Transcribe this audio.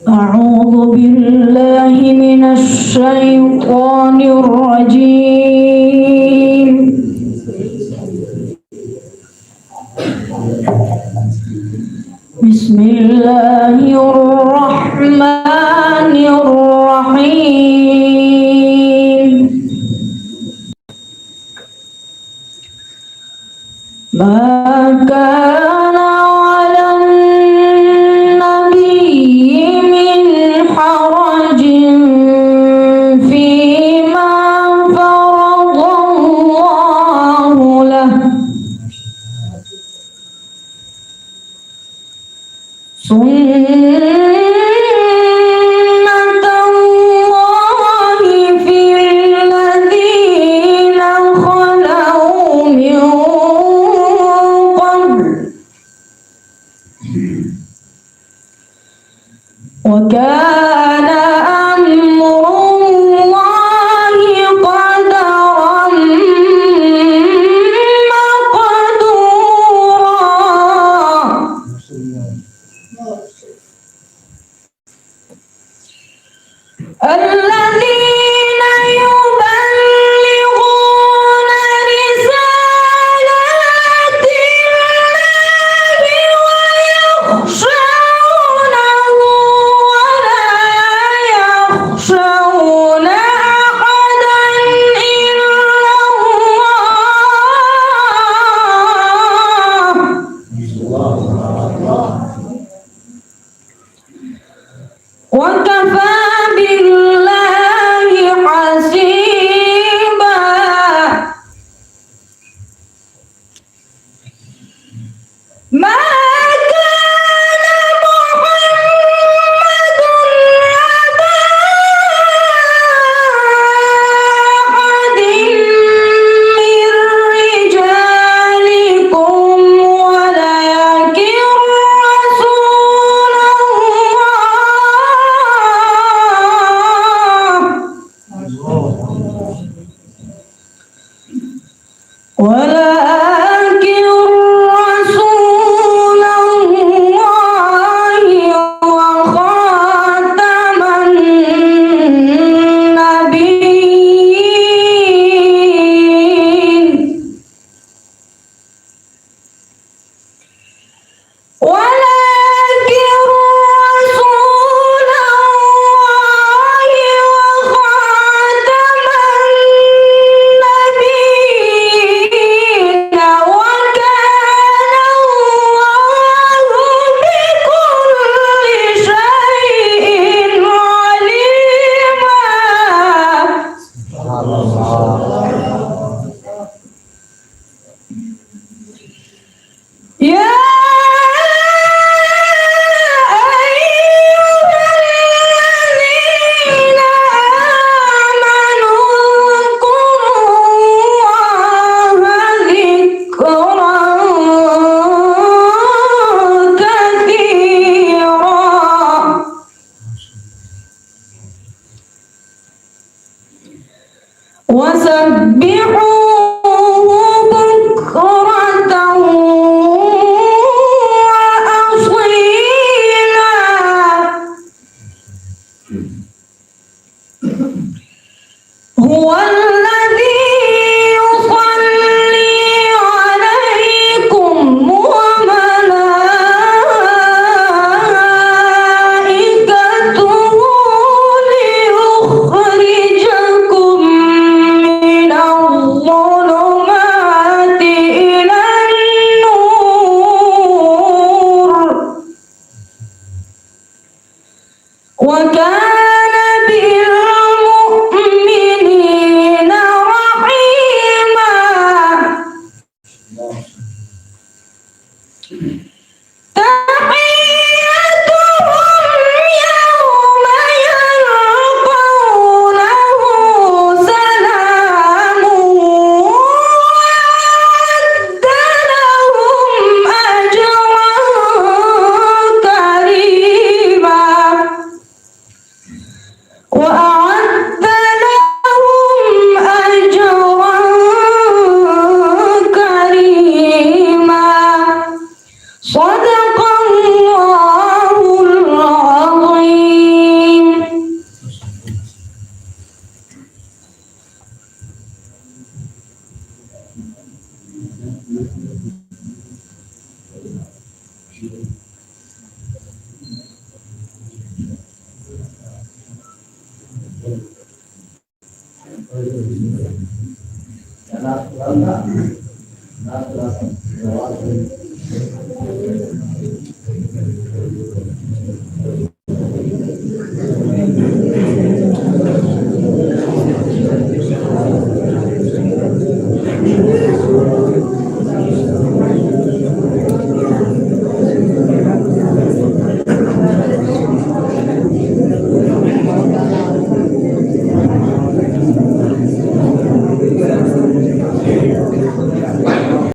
أعوذ بالله من الشيطان الرجيم. بسم الله الرحمن الرحيم. ما كان على النبي من حرج فيما فرض الله له، سنة الله في الذين خلوا من قبل، وكان أمر الله قدرا مقدورا. الذين يبلغون رسالات الله ويخشونه ولا يخشون أحدا إلا الله، وكفى بالله حسيبا. ما كان محمد أبا أحد من رجالكم ولكن رسول ولكن رسول الله وخاتم النبيين، ولكن رسول الله وخاتم النبيين، وكان الله بكل شيء عليما. يا وسبحوه بكرة